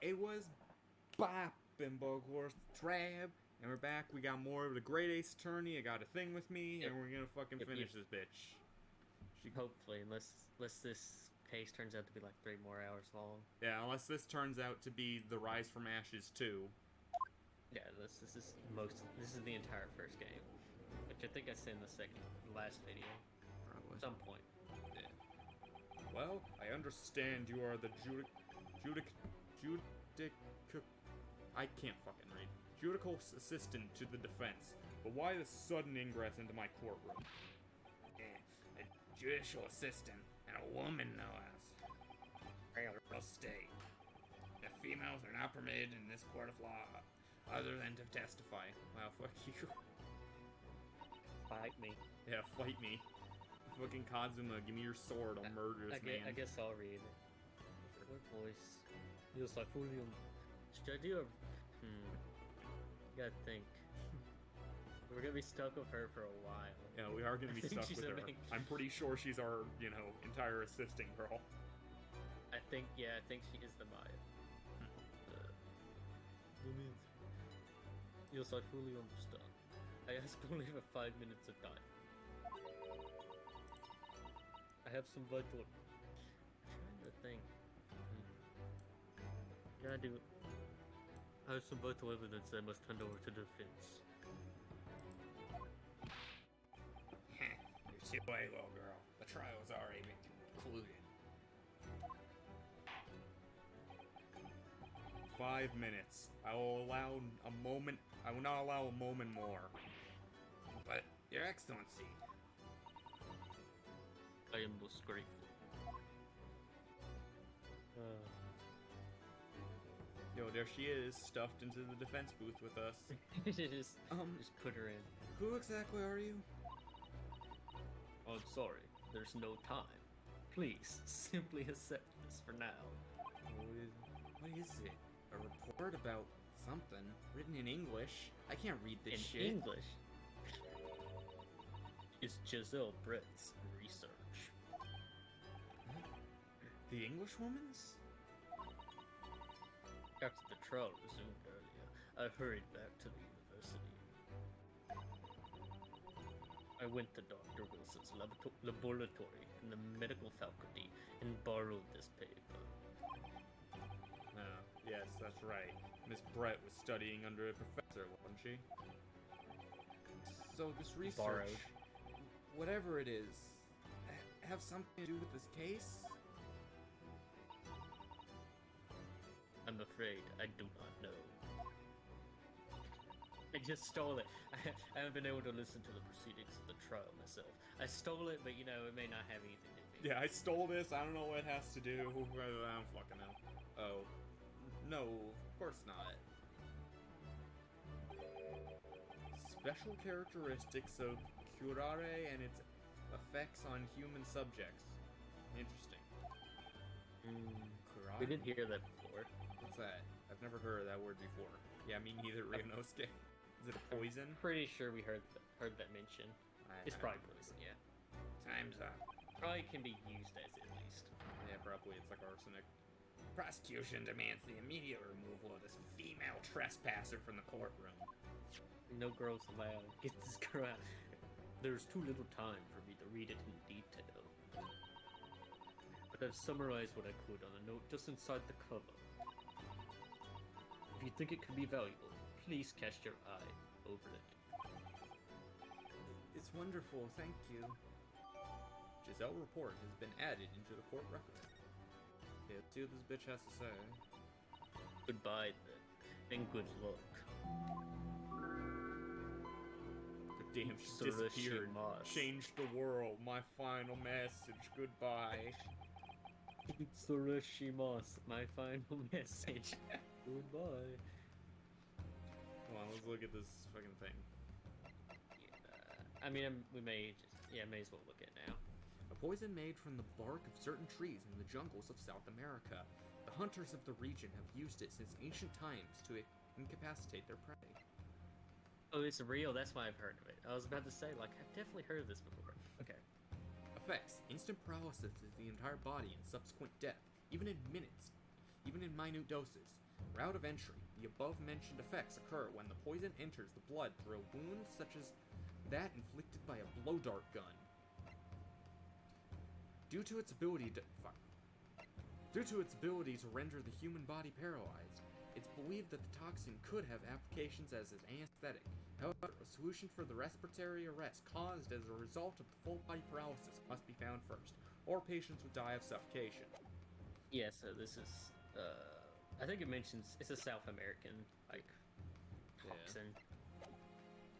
It was bopping, Bughorse Trab. And we're back. We got more of the Great Ace Attorney. I got a thing with me, Yep. and we're gonna fucking Yep, finish yep. this bitch. Hopefully, unless this case turns out to be like 3 more hours long. Yeah, unless this turns out to be the Rise from Ashes 2. Yeah, this is the entire first game, which I think I said in the last video. Probably. At some point. Yeah. Well, I understand you are the judic. I can't fucking read. Judicial assistant to the defense. But why the sudden ingress into my courtroom? A judicial assistant and a woman, no less. Real state. The females are not permitted in this court of law other than to testify. Wow, fuck you. Fight me. Yeah, fight me. Fucking Kazuma, give me your sword. I'll murder this man. I guess I'll read it. What voice? Yes, I fully. Should I do a? Gotta think. We're gonna be stuck with her for a while. Yeah, we are gonna be stuck with her. Main... I'm pretty sure she's our, entire assisting girl. I think she is the Maya. Yes, I fully understand. I ask only for 5 minutes of time. I have some vital... I'm trying to think. Yeah, I do. I have some vital evidence I must hand over to the defense. You're too late, little girl. The trial's already been concluded. 5 minutes. I will allow a moment. I will not allow a moment more. But, Your Excellency. I am most grateful. Yo, there she is, stuffed into the defense booth with us. just put her in. Who exactly are you? Oh, I'm sorry. There's no time. Please, simply accept this for now. What is it? A report about something written in English? I can't read this shit. In English? It's Giselle Brett's research. The Englishwoman's? After the trial resumed earlier, I hurried back to the university. I went to Dr. Wilson's laboratory in the medical faculty and borrowed this paper. Yes, that's right. Miss Brett was studying under a professor, wasn't she? So this research, Borrowed. Whatever it is, have something to do with this case? I'm afraid I do not know. I just stole it. I haven't been able to listen to the proceedings of the trial myself. I stole it, but it may not have anything to do. Yeah, I stole this. I don't know what it has to do. I don't fucking know. Oh. No, of course not. Special characteristics of curare and its effects on human subjects. Interesting. Curare? We didn't hear that before. What's that? I've never heard of that word before. Yeah, me neither, Ryunosuke. Is it a poison? Pretty sure we heard that mention. It's probably poison, yeah. Time's up. Probably can be used as at least. Yeah, probably. It's like arsenic. Prosecution demands the immediate removal of this female trespasser from the courtroom. No girls allowed. Get this girl out. There's too little time for me to read it in detail. But I've summarized what I could on a note just inside the cover. If you think it could be valuable, please cast your eye over it. It's wonderful, thank you. Giselle report has been added into the court record. Yeah, let's see what this bitch has to say. Goodbye, then, and good luck. God damn, she disappeared. Itsurashimasu. Changed the world. My final message. Goodbye. Itsurashimasu, my final message. Goodbye. Come on, let's look at this fucking thing. Yeah, I mean, we may as well look at it now. A poison made from the bark of certain trees in the jungles of South America. The hunters of the region have used it since ancient times to incapacitate their prey. Oh, it's real. That's why I've heard of it. I was about to say, I've definitely heard of this before. Okay. Effects: instant paralysis of the entire body and subsequent death, even in minutes, even in minute doses. Route of entry. The above-mentioned effects occur when the poison enters the blood through a wound such as that inflicted by a blow dart gun. Due to its ability to render the human body paralyzed, it's believed that the toxin could have applications as an anesthetic. However, a solution for the respiratory arrest caused as a result of the full body paralysis must be found first, or patients would die of suffocation. Yeah, so this is, I think it mentions it's a South American, like, toxin.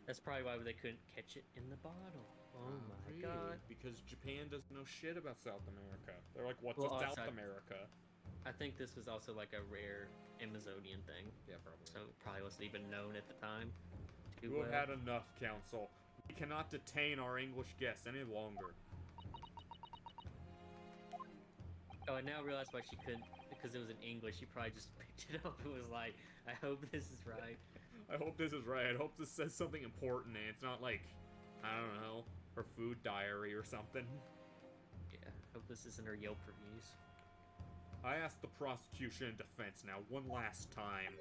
That's probably why they couldn't catch it in the bottle. Oh my god. Because Japan doesn't know shit about South America. They're like, what's Well, a South also, America? I think this was also like a rare Amazonian thing. Yeah, probably. So it probably wasn't even known at the time. You have had enough, Council. We cannot detain our English guests any longer. Oh, I now realize why she couldn't, because it was in English. She probably just picked it up and was like, I hope this is right. I hope this is right. I hope this says something important and it's not like, I don't know, her food diary or something. Yeah, hope this isn't her Yelp reviews. I ask the prosecution and defense now one last time.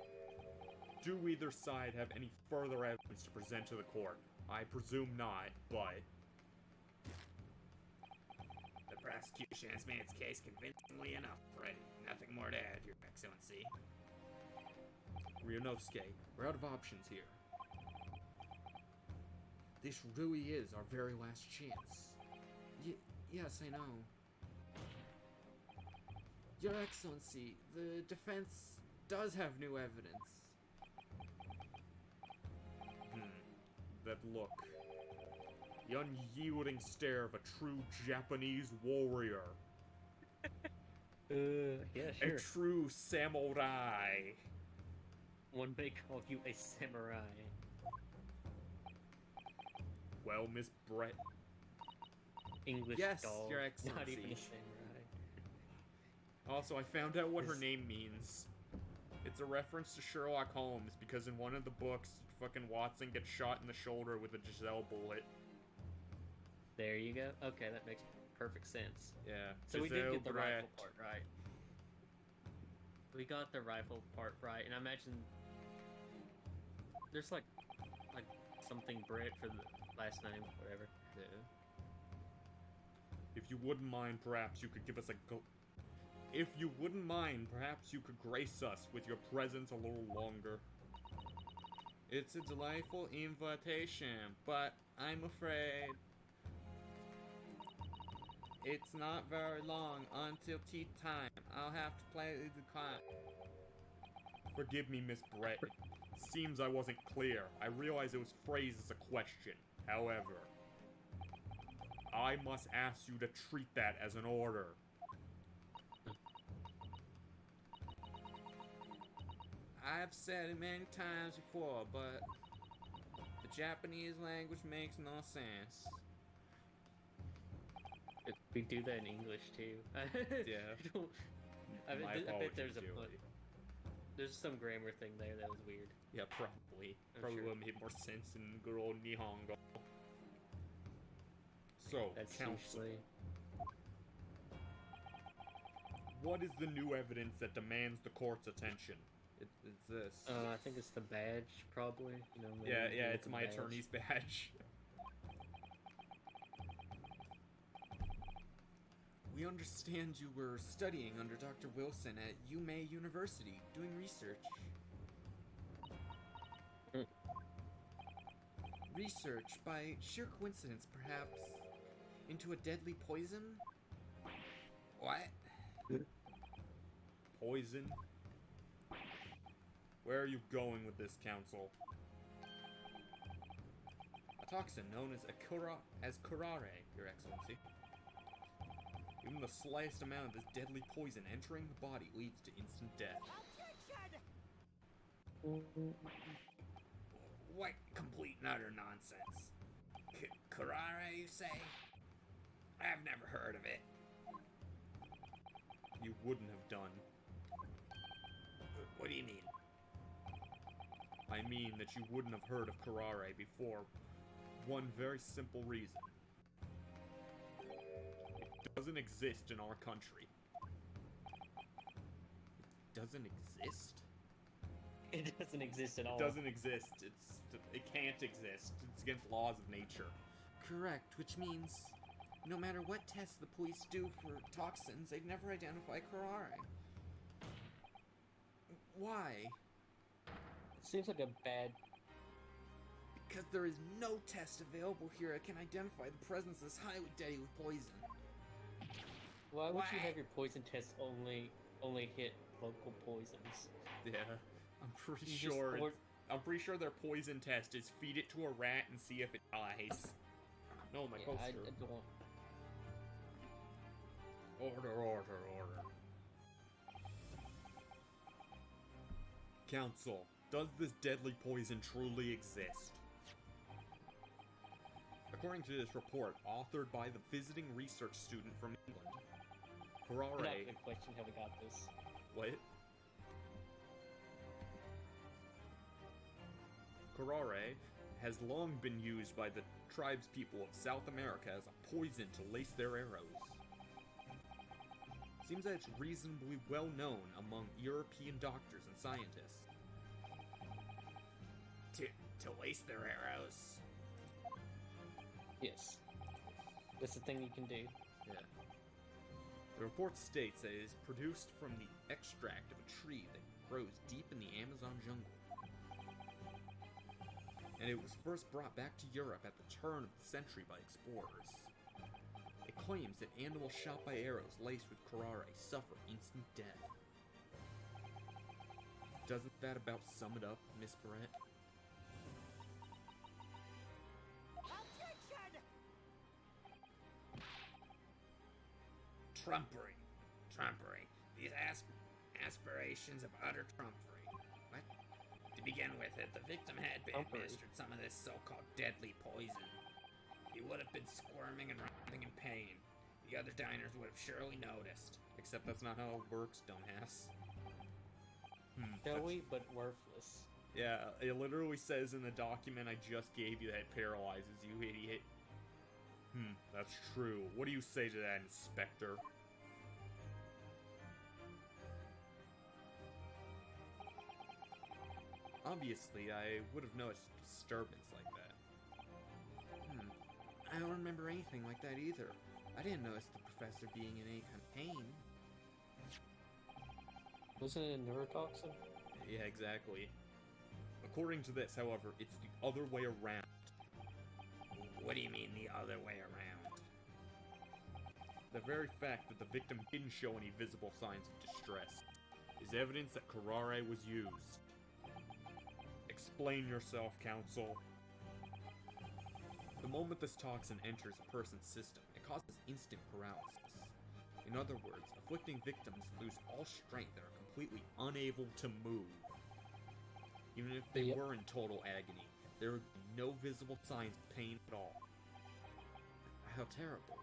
Do either side have any further evidence to present to the court? I presume not, but... The prosecution has made its case convincingly enough, Freddy. Nothing more to add, Your Excellency. Ryunosuke, we're out of options here. This really is our very last chance. Yes, I know. Your Excellency, the defense does have new evidence. That look. The unyielding stare of a true Japanese warrior. Yeah, sure. A true samurai. One may call you a samurai. Well, Miss Brett. English Yes, doll. Your Not Excellency. even a samurai. Also, I found out what her name means. It's a reference to Sherlock Holmes, because in one of the books, fucking Watson gets shot in the shoulder with a Giselle bullet. There you go. Okay, that makes perfect sense. Yeah. So we did get the Brett. rifle part right. We got the rifle part right, and I imagine there's like something Brett for the last name, whatever. Yeah. If you wouldn't mind, perhaps you could give us a go. If you wouldn't mind, perhaps you could grace us with your presence a little longer. It's a delightful invitation, but I'm afraid it's not very long until tea time. I'll have to play the clock. Forgive me, Miss Brett. It seems I wasn't clear. I realize it was phrased as a question. However, I must ask you to treat that as an order. I've said it many times before, but the Japanese language makes no sense. We do that in English too. Yeah. I My bet there's apologies, there's some grammar thing there that was weird. Yeah, probably. I'm Probably sure. would make more sense in good old Nihongo. So, That's counsel, usually what is the new evidence that demands the court's attention? It's this. I think it's the badge, probably. You know, Yeah, maybe yeah, with it's the my badge. attorney's badge. We understand you were studying under Dr. Wilson at Yumei University, doing research. Hmm. Research, by sheer coincidence, perhaps, into a deadly poison? What? Poison? Where are you going with this, Council? A toxin known as curare, Your Excellency. Even the slightest amount of this deadly poison entering the body leads to instant death. What complete and utter nonsense. Carrara, you say? I've never heard of it. You wouldn't have done. What do you mean? I mean that you wouldn't have heard of curare before one very simple reason. It doesn't exist in our country. It doesn't exist? It doesn't exist at all. It doesn't exist. It can't exist. It's against laws of nature. Correct, which means no matter what tests the police do for toxins, they'd never identify Karare. Why? It seems like a bad. Because there is no test available here that can identify the presence of this highly deadly poison. Why would you Why? have your poison test only hit local poisons? Yeah, I'm pretty You just sure. or- I'm pretty sure their poison test is feed it to a rat and see if it dies. No, my Yeah, poster. I don't. Order. Council, does this deadly poison truly exist? According to this report, authored by the visiting research student from England, Not Karare. a good question how we got this. What? Karare has long been used by the tribespeople of South America as a poison to lace their arrows. Seems that it's reasonably well known among European doctors and scientists. To lace their arrows. Yes. That's the thing you can do. Yeah. The report states that it is produced from the extract of a tree that grows deep in the Amazon jungle. And it was first brought back to Europe at the turn of the century by explorers. It claims that animals shot by arrows laced with Karare suffer instant death. Doesn't that about sum it up, Miss Barrett? Trumpery. These aspirations of utter trumpery. What? To begin with, if the victim had been Trumpery. administered some of this so-called deadly poison, he would have been squirming and writhing in pain. The other diners would have surely noticed. Except that's not how it works, dumbass. Shall we? But worthless. Yeah, it literally says in the document I just gave you that it paralyzes you, idiot. That's true. What do you say to that, Inspector? Obviously, I would have noticed a disturbance like that. I don't remember anything like that either. I didn't notice the professor being in any kind of pain. Wasn't it a neurotoxin? Yeah, exactly. According to this, however, it's the other way around. What do you mean the other way around? The very fact that the victim didn't show any visible signs of distress is evidence that Karare was used. Explain yourself, Counsel. The moment this toxin enters a person's system, it causes instant paralysis. In other words, afflicting victims lose all strength and are completely unable to move. Even if they Yep. were in total agony, there would be no visible signs of pain at all. How terrible.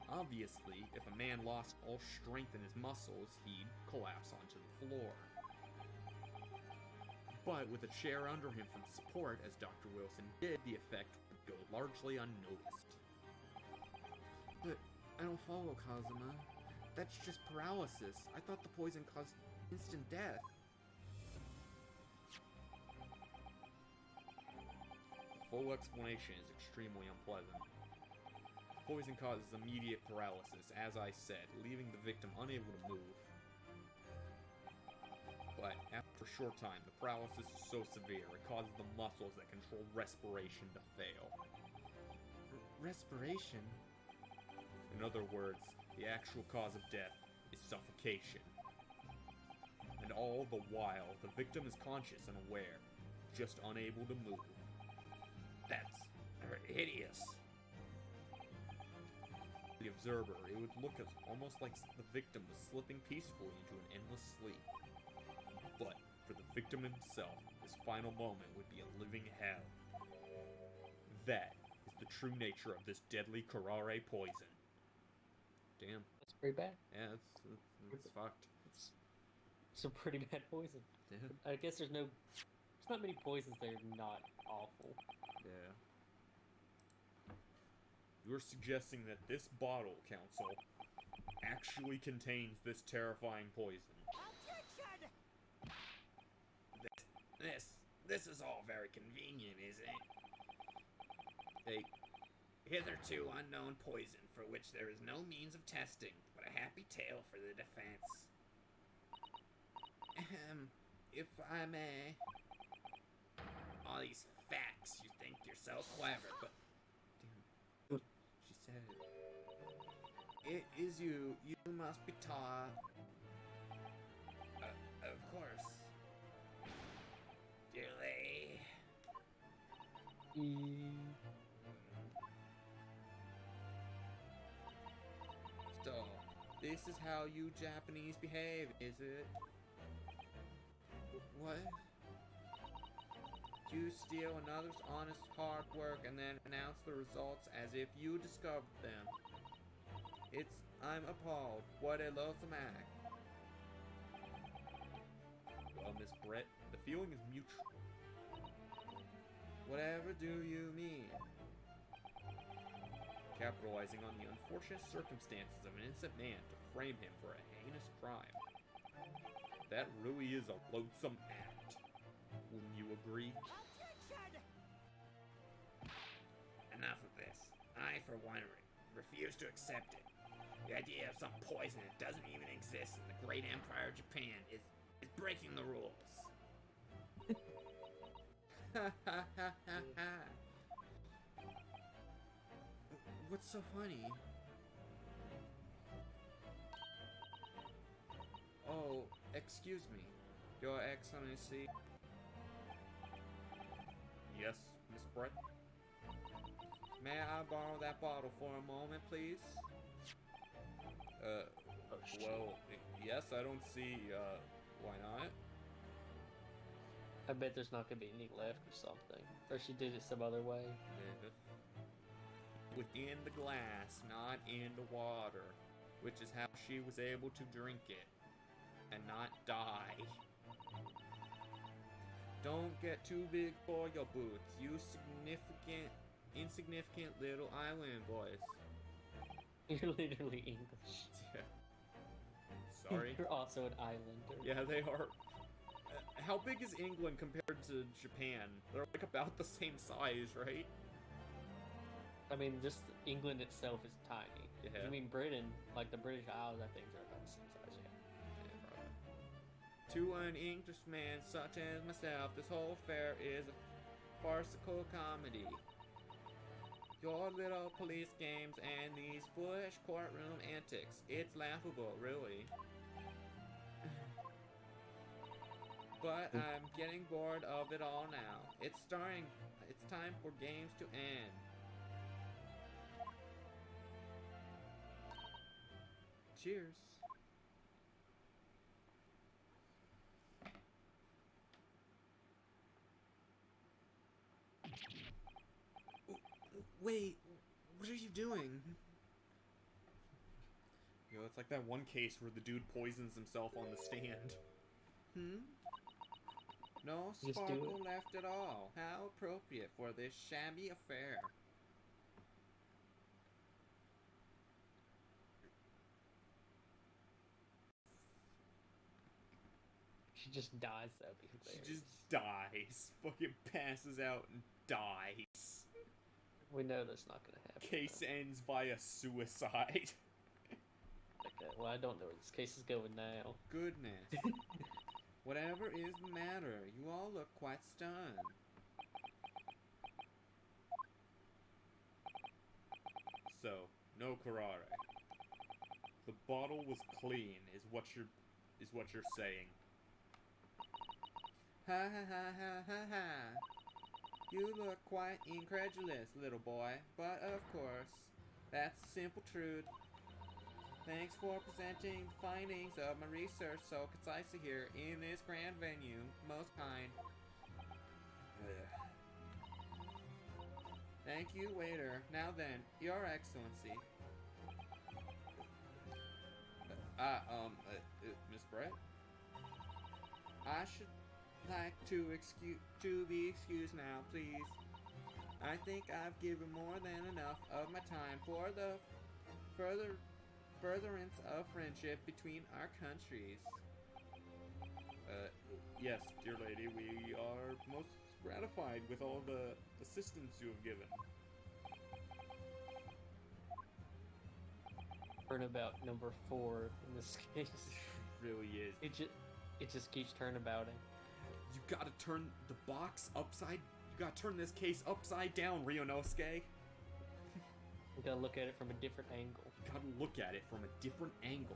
Obviously, if a man lost all strength in his muscles, he'd collapse onto the floor. But with a chair under him for support, as Dr. Wilson did, the effect would go largely unnoticed. But I don't follow, Kazuma. That's just paralysis. I thought the poison caused instant death. The full explanation is extremely unpleasant. Poison causes immediate paralysis, as I said, leaving the victim unable to move. But after a short time, the paralysis is so severe it causes the muscles that control respiration to fail. Respiration? In other words, the actual cause of death is suffocation. And all the while, the victim is conscious and aware, just unable to move. That's hideous. The observer, it would look as almost like the victim was slipping peacefully into an endless sleep. But for the victim himself, his final moment would be a living hell. That is the true nature of this deadly Karare poison. Damn. That's pretty bad. Yeah, it's fucked. It's a pretty bad poison. Yeah. I guess there's not many poisons that are not awful. Yeah. You're suggesting that this bottle, Counsel, actually contains this terrifying poison. This is all very convenient, isn't it? Hey, Hitherto unknown poison for which there is no means of testing, but a happy tale for the defense. If I may. All these facts, you think you're so clever, but damn, she said it. It is you. You must be taught. of course. Dearly. So, this is how you Japanese behave, is it? What? You steal another's honest hard work and then announce the results as if you discovered them. I'm appalled. What a loathsome act. Well, Miss Brett, the feeling is mutual. Whatever do you mean? Capitalizing on the unfortunate circumstances of an innocent man to frame him for a heinous crime. That really is a loathsome act. Wouldn't you agree? Enough of this. I, for one, refuse to accept it. The idea of some poison that doesn't even exist in the great empire of Japan is breaking the rules. Ha ha ha ha ha. What's so funny? Oh, excuse me, Your Excellency. Yes, Miss Brett? May I borrow that bottle for a moment, please? Well, yes, I don't see, why not? I bet there's not gonna be any left or something. Or she did it some other way. Yeah. Within the glass, not in the water, which is how she was able to drink it and not die. Don't get too big for your boots, you insignificant little island boys. You're literally English. Yeah. Sorry. You're also an islander. Yeah, they are. How big is England compared to Japan? They're like about the same size, right? I mean, just England itself is tiny. Yeah. I mean, Britain, like the British Isles, I think are about the same size, yeah. To an Englishman such as myself, this whole affair is a farcical comedy. Your little police games and these foolish courtroom antics. It's laughable, really. But I'm getting bored of it all now. It's time for games to end. Cheers. Wait, what are you doing? Yo, it's like that one case where the dude poisons himself on the stand. No Just do sparkle it. left at all. How appropriate for this shabby affair. She just dies, that would be She hilarious. just dies. Fucking passes out and dies. We know that's not gonna happen. Case ends via suicide. Okay, well, I don't know where this case is going now. Goodness. Whatever is the matter? You all look quite stunned. So, no karate. The bottle was clean, is what you're saying. Ha ha ha ha ha ha. You look quite incredulous, little boy, but of course, that's the simple truth. Thanks for presenting the findings of my research so concisely here in this grand venue. Most kind. Thank you, waiter. Now then, Your Excellency. Miss Brett? I should like to be excused now, please. I think I've given more than enough of my time for the furtherance of friendship between our countries. Yes, dear lady, we are most gratified with all the assistance you have given. Turnabout number 4 in this case. Really is. It just keeps turnaboutting. You gotta turn the box upside. You gotta turn this case upside down, Ryunosuke. You gotta look at it from a different angle. You gotta look at it from a different angle.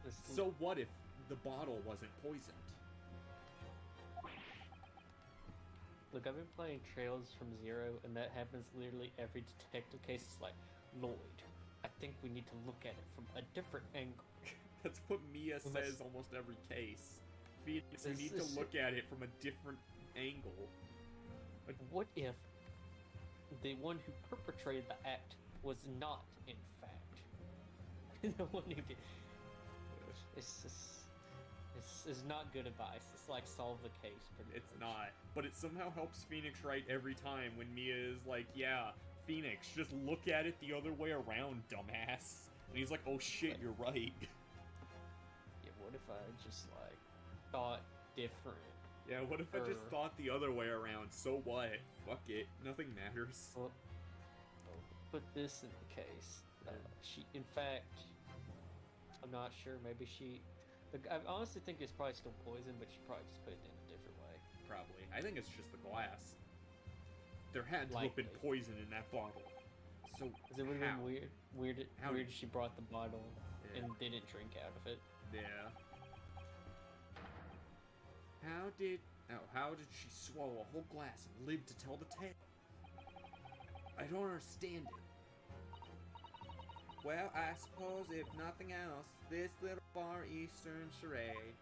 This So what if the bottle wasn't poisoned? Look, I've been playing Trails from Zero, and that happens literally every detective case. It's like, Lloyd, I think we need to look at it from a different angle. That's what Mia Well, that's- says almost every case. Phoenix, we This need to is- look at it from a different angle. What if the one who perpetrated the act was not, in fact, the one who did? It's just, it's not good advice. It's like solve the case, pretty It's much. not. But it somehow helps Phoenix right every time when Mia is like, yeah, Phoenix, just look at it the other way around, dumbass. And he's like, oh shit, you're right. Yeah, what if I just, like, thought different? Yeah, what if I just Or- thought the other way around? So what? Fuck it. Nothing matters. Well, put this in the case. She, in fact, I'm not sure. Maybe she. Look, I honestly think it's probably still poison, but she probably just put it in a different way. Probably. I think it's just the glass. There had to have been Likely. poison in that bottle. So, Because it would have how? been weird How if did- she brought the bottle Yeah. and didn't drink out of it. Yeah. How did she swallow a whole glass and live to tell the tale? I don't understand it. Well, I suppose if nothing else, this little Far Eastern charade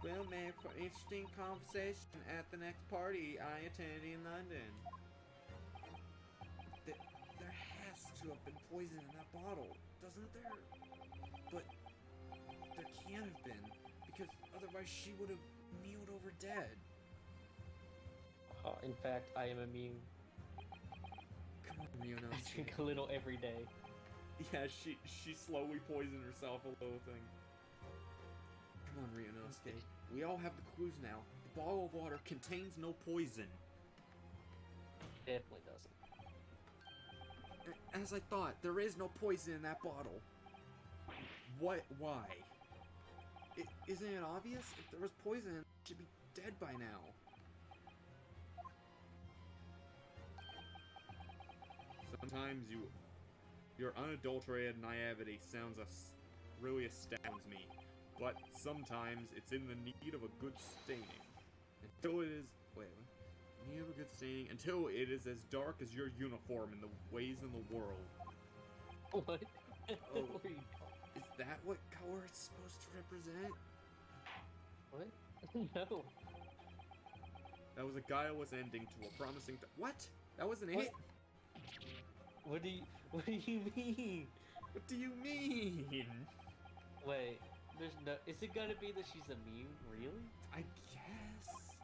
will make for interesting conversation at the next party I attend in London. There has to have been poison in that bottle, doesn't there? But there can't have been, because otherwise she would have kneeled over dead. In fact, I am immune. Come on, I Ryunosuke. drink a little every day. Yeah, she slowly poisoned herself, a little thing. Come on, Ryunosuke. We all have the clues now. The bottle of water contains no poison. Definitely doesn't. As I thought, there is no poison in that bottle. What? Why? Isn't it obvious? If there was poison, it should be dead by now. Sometimes your unadulterated naivety really astounds me. But sometimes it's in the need of a good staining. Until it is... Wait, what? Need of a good staining until it is as dark as your uniform in the ways in the world. What? Oh. What are you- Is that what color is supposed to represent? What? No. That was a guileless ending to a promising... What? That wasn't What? it? What do you mean? What do you mean? Wait, there's no. Is it gonna be that she's immune? Really? I guess.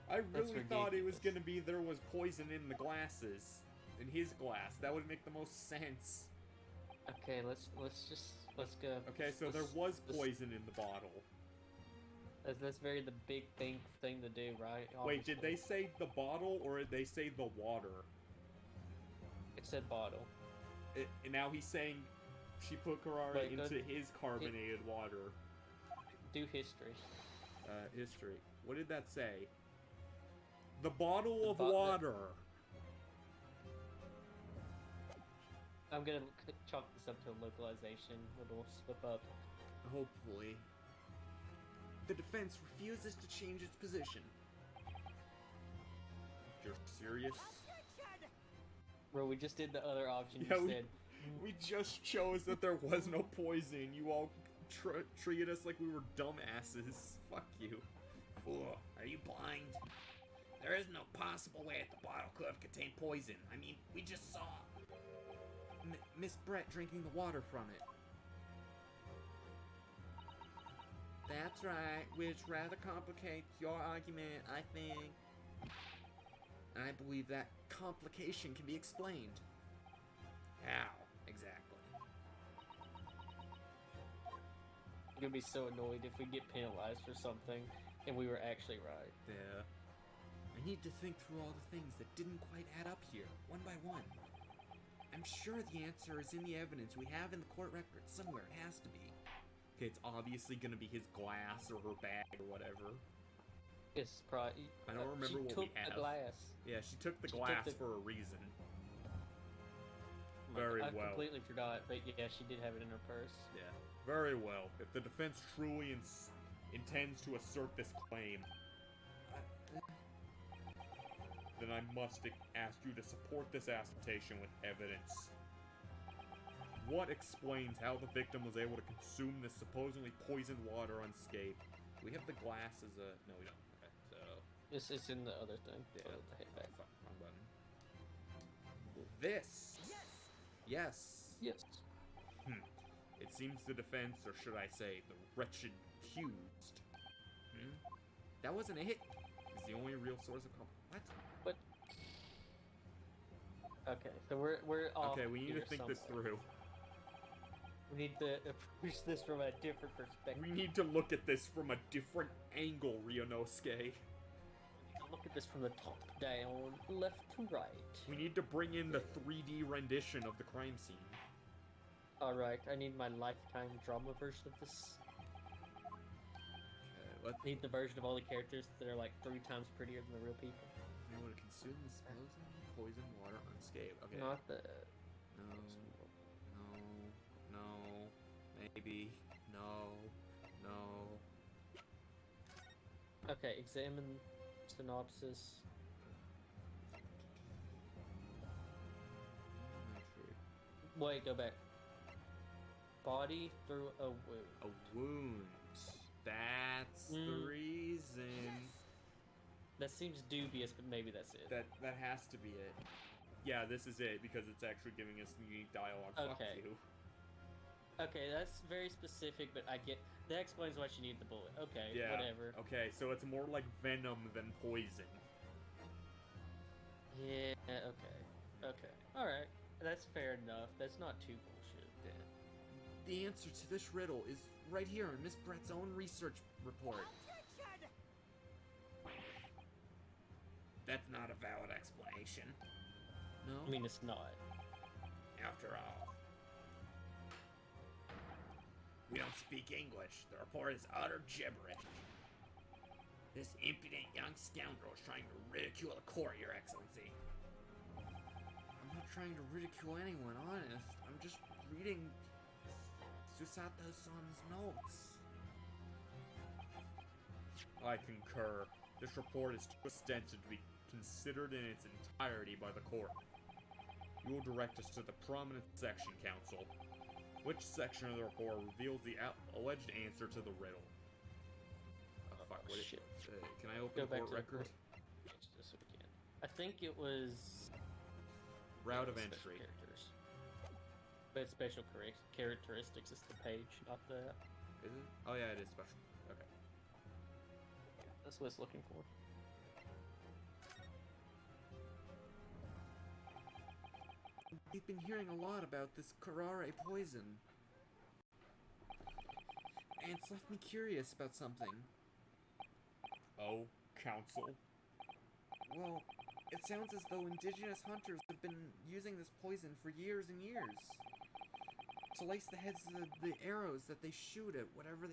I really thought it was ridiculous. gonna be there was poison in the glasses. In his glass. That would make the most sense. Okay, let's go. Okay, so there was poison in the bottle. That's very the big thing to do, right? Wait, did they Obviously. say the bottle or did they say the water? It said bottle. And now he's saying she put Karara Wait, into his carbonated water. Do history. History. What did that say? The bottle of bo- the- water. I'm gonna chalk this up to a localization. Little slip up. Hopefully. The defense refuses to change its position. You're serious? Bro, we just did the other option. Yeah, You we- said We just chose that there was no poison. You all treated us like we were dumbasses. Fuck you. Fool, are you blind? There is no possible way that the bottle could have contained poison. I mean, we just saw. Miss Brett drinking the water from it. That's right, which rather complicates your argument, I think. I believe that complication can be explained. How exactly? gonna be so annoyed if we get penalized for something and we were actually right. Yeah. I need to think through all the things that didn't quite add up here, one by one. I'm sure the answer is in the evidence we have in the court record somewhere. It has to be. Okay, it's obviously gonna be his glass or her bag or whatever. It's probably. I don't remember she what took we have. The glass. Yeah, she took the She took glass the- for a reason. My Very God, well. I completely forgot, but yeah, she did have it in her purse. Yeah. Very well. If the defense truly intends to assert this claim, then I must ask you to support this assertion with evidence. What explains how the victim was able to consume this supposedly poisoned water unscathed? We have the glass as a... No, we don't. Okay, so... It's in the other thing. Yeah. Oh, the hit back. Fuck, wrong button. This! Yes! Yes. It seems the defense, or should I say, the wretched accused. That wasn't a hit. Is the only real source of What? But. Okay, so we're off. Okay, we need to here think this somewhere. through. We need to approach this from a different perspective. We need to look at this from a different angle, Ryunosuke. Look at this from the top down, left to right. We need to bring in the 3D rendition of the crime scene. Alright, I need my lifetime drama version of this. What? I need the version of all the characters that are like 3 times prettier than the real people. They would consume the supposedly poisoned water unscathed. Okay. Not the. No, maybe, no. Okay, examine synopsis. Wait, go back. Body through a wound. A wound. That's the reason. That seems dubious, but maybe that's it. That has to be it. Yeah, this is it because it's actually giving us unique dialogue. Fuck Okay. you. Okay, that's very specific, but I get that explains why she needed the bullet. Okay, Yeah. whatever. Okay, so it's more like venom than poison. Yeah, okay. Alright. That's fair enough. That's not too bullshit. Yeah. The answer to this riddle is right here in Miss Brett's own research report. That's not a valid explanation. No? I mean, it's not. After all, we don't speak English. The report is utter gibberish. This impudent young scoundrel is trying to ridicule the court, Your Excellency. I'm not trying to ridicule anyone, honest. I'm just reading Susato-san's notes. I concur. This report is too extensive to be considered in its entirety by the court. You will direct us to the Prominent Section Council. Which section of the report reveals the alleged answer to the riddle? Oh, fuck, what is shit. can I open Go the back court to record? Just so we can. I think it was Route of special entry. characters. But special characteristics is the page, not the. Is it? Oh yeah, it is special. Okay. That's what it's looking for. We've been hearing a lot about this Karare poison. And it's left me curious about something. Oh, Council? Well, it sounds as though indigenous hunters have been using this poison for years and years. To lace the heads of the arrows that they shoot at whatever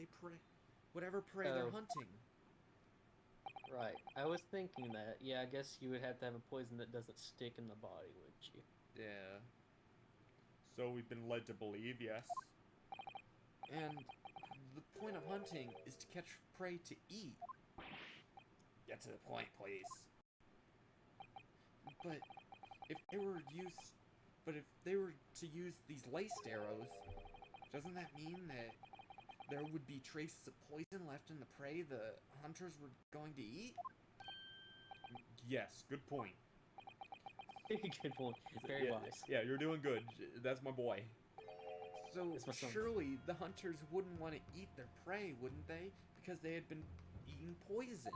prey they're hunting. Right. I was thinking that. Yeah, I guess you would have to have a poison that doesn't stick in the body, wouldn't you? Yeah. So we've been led to believe, yes. And the point of hunting is to catch prey to eat. Get to the point, please. But if they were to use these laced arrows, doesn't that mean that there would be traces of poison left in the prey the hunters were going to eat? Yes, good point. Good point. Very wise. Yeah, you're doing good. That's my boy. So That's my son. surely the hunters wouldn't want to eat their prey, wouldn't they? Because they had been eating poison.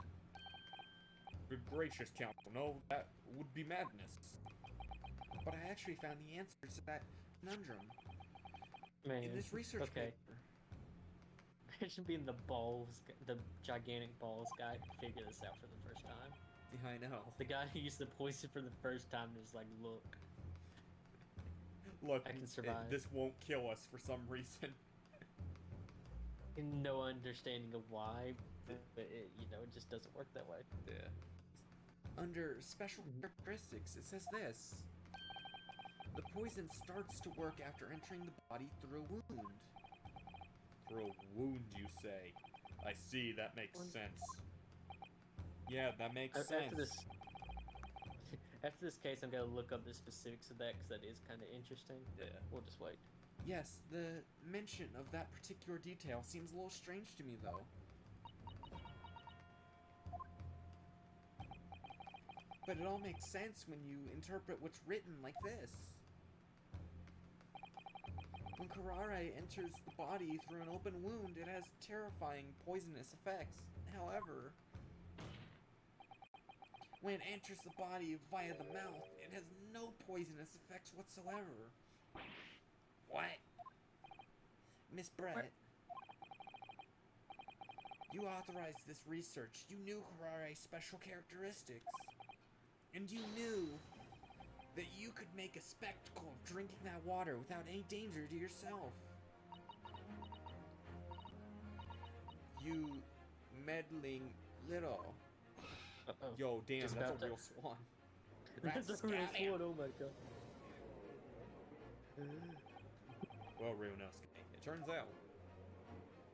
Good gracious, Council. No, that would be madness. But I actually found the answer to that conundrum Man. in this research Okay. paper. Imagine being the gigantic balls guy who figured this out for the first time. Yeah, I know. The guy who used the poison for the first time is like, look, Look, I can survive. this won't kill us for some reason. no understanding of why, but it, it just doesn't work that way. Yeah. Under special characteristics, it says this. The poison starts to work after entering the body through a wound. Through a wound, you say? I see, that makes sense. Yeah, that makes sense. After this case, I'm gonna look up the specifics of that because that is kind of interesting. Yeah. We'll just wait. Yes, the mention of that particular detail seems a little strange to me, though. But it all makes sense when you interpret what's written like this. When Karare enters the body through an open wound, it has terrifying poisonous effects. However, when it enters the body via the mouth, it has no poisonous effects whatsoever. What? Miss Brett, you authorized this research. You knew Harare's special characteristics. And you knew that you could make a spectacle of drinking that water without any danger to yourself. You meddling little. Uh-oh. Yo, damn, Just that's about a to- real swan. That's a real sword, oh my god. Well, Ryunosuke, it turns out,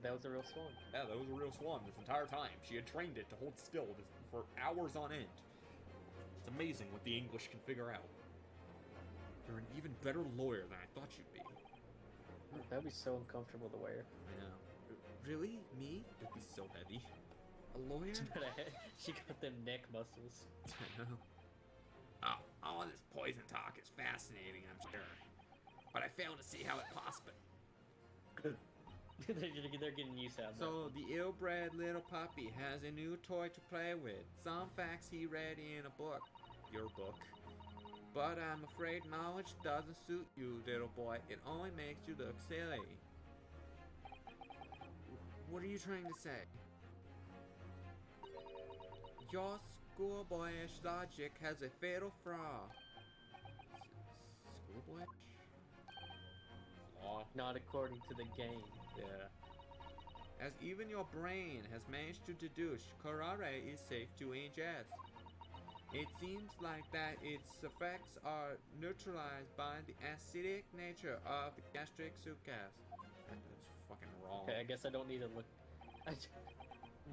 That was a real swan. yeah, that was a real swan this entire time. She had trained it to hold still for hours on end. It's amazing what the English can figure out. You're an even better lawyer than I thought you'd be. That'd be so uncomfortable to wear. I know. Really? Me? It'd be so heavy. A lawyer? She got them neck muscles. I know. Oh, all of this poison talk is fascinating, I'm sure. But I fail to see how it possible. They're getting used to it. So, the ill-bred little puppy has a new toy to play with. Some facts he read in a book. Your book. But I'm afraid knowledge doesn't suit you, little boy. It only makes you look silly. What are you trying to say? Your schoolboyish logic has a fatal flaw. Schoolboyish? Flaw? Not according to the game. Yeah. As even your brain has managed to deduce, Karare is safe to ingest. It seems like that its effects are neutralized by the acidic nature of the gastric sucus. That's fucking wrong. Okay, I guess I don't need to look.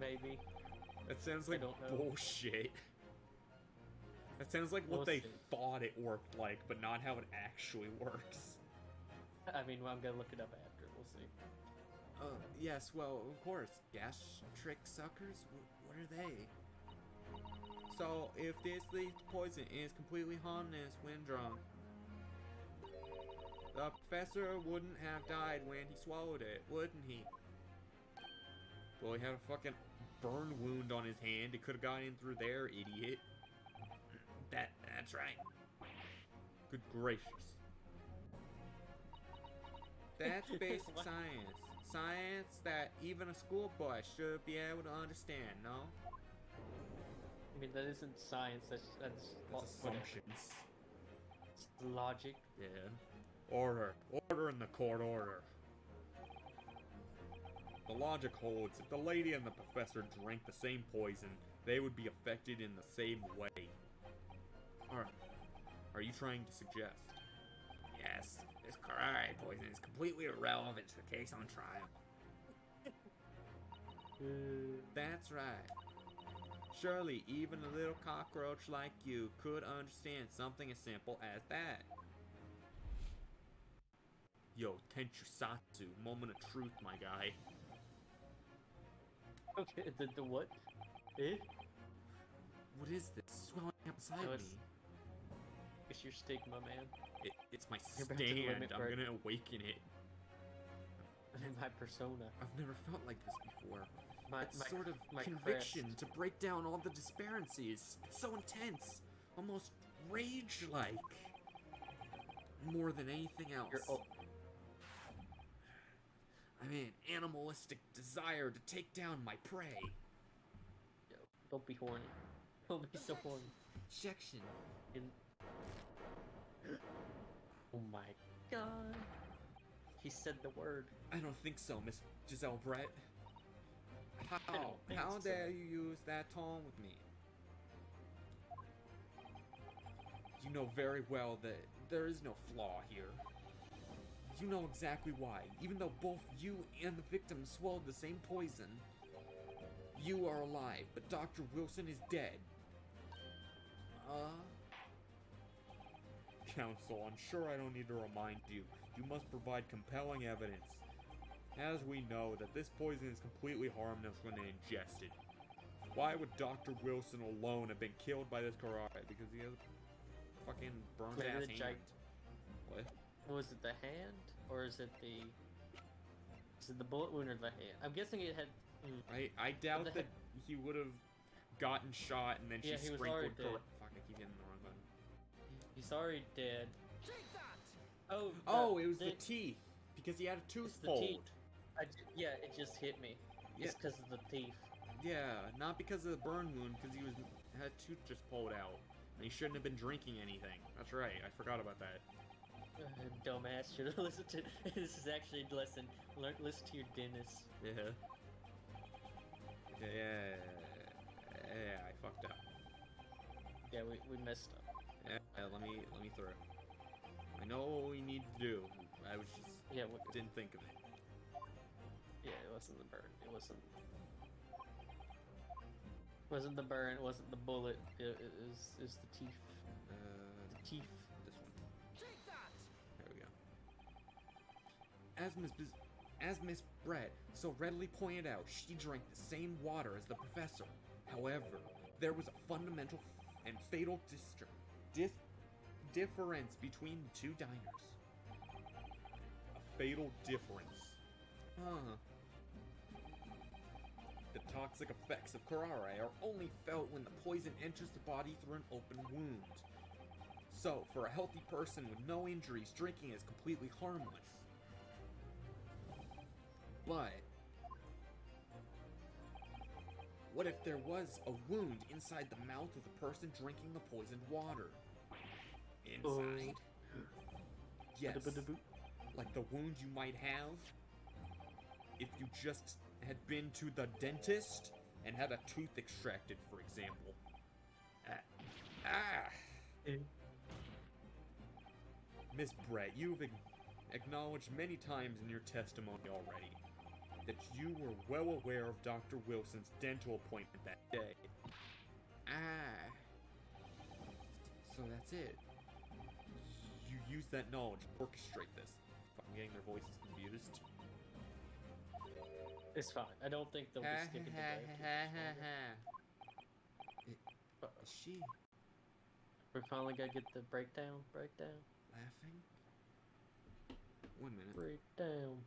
Maybe. That sounds like don't know. bullshit. That sounds like what We'll they see. thought it worked like, but not how it actually works. I mean, I'm gonna look it up after. We'll see. Yes, well, of course. Gastric suckers? What are they? So, if this lethal poison is completely harmless when drunk, the professor wouldn't have died when he swallowed it, wouldn't he? Well, he had a fucking burn wound on his hand. It could have got in through there, idiot. That's right. Good gracious. That's basic What? science. Science that even a schoolboy should be able to understand, no? I mean, that isn't science. That's That's whatever. assumptions. It's logic. Yeah. Order. Order in the court order. The logic holds. If the lady and the professor drank the same poison, they would be affected in the same way. Are you trying to suggest? Yes, this Karare poison is completely irrelevant to the case on trial. That's right. Surely even a little cockroach like you could understand something as simple as that. Yo, Tenchusatsu, moment of truth, my guy. Okay, the what? Eh? What is this swelling up beside No, me? it's- It's your stigma, man. It's my You're back to the stand. limit I'm break. gonna awaken it. My persona. I've never felt like this before. My That sort of my conviction crest. to break down all the disparities. It's so intense. Almost rage-like. More than anything else. You're, oh, I mean, animalistic desire to take down my prey. Yo, don't be horny. Don't be so horny. Objection. In... Oh my god. He said the word. I don't think so, Miss Giselle Brett. don't think How so. dare you use that tone with me? You know very well that there is no flaw here. You know exactly why. Even though both you and the victim swallowed the same poison, you are alive, but Dr. Wilson is dead. Counsel, I'm sure I don't need to remind you. You must provide compelling evidence. As we know that this poison is completely harmless when ingested. Why would Dr. Wilson alone have been killed by this karate? Because he has a fucking burned Maybe ass the hand. What? Was it the hand? Or is it the... Is it the bullet wound or the hand? I'm guessing it had... I doubt the that he would have gotten shot and then she Yeah, he was sprinkled already dead. Fuck, I keep hitting the wrong button. He's already dead. Oh, Oh, it was the teeth. Because he had a tooth It's the pulled. teeth. Yeah, it just hit me. Yeah. It's because of the teeth. Yeah, not because of the burn wound, because he had a tooth just pulled out. And he shouldn't have been drinking anything. That's right, I forgot about that. Dumbass should have listened to. This is actually a lesson. Listen to your dentist. Yeah. Yeah, I fucked up. Yeah, we messed up. Yeah, let me through. I know what we need to do. I was just Yeah, didn't think of it. yeah, it wasn't the burn. It wasn't the burn. It wasn't the bullet. It was the teeth. The teeth. This one. There we go. As Miss Brett so readily pointed out, she drank the same water as the professor. However, there was a fundamental and fatal difference between the two diners. A fatal difference. The toxic effects of curare are only felt when the poison enters the body through an open wound. So, for a healthy person with no injuries, drinking is completely harmless. But what if there was a wound inside the mouth of the person drinking the poisoned water? Inside? Yes. Like the wound you might have if you just had been to the dentist and had a tooth extracted, for example. Miss Brett, you've acknowledged many times in your testimony already that you were well aware of Dr. Wilson's dental appointment that day. So that's it. You use that knowledge to orchestrate this. I'm getting their voices confused. It's fine. I don't think they'll be sticking together. Is she We finally gotta get the breakdown. laughing? 1 minute. Breakdown.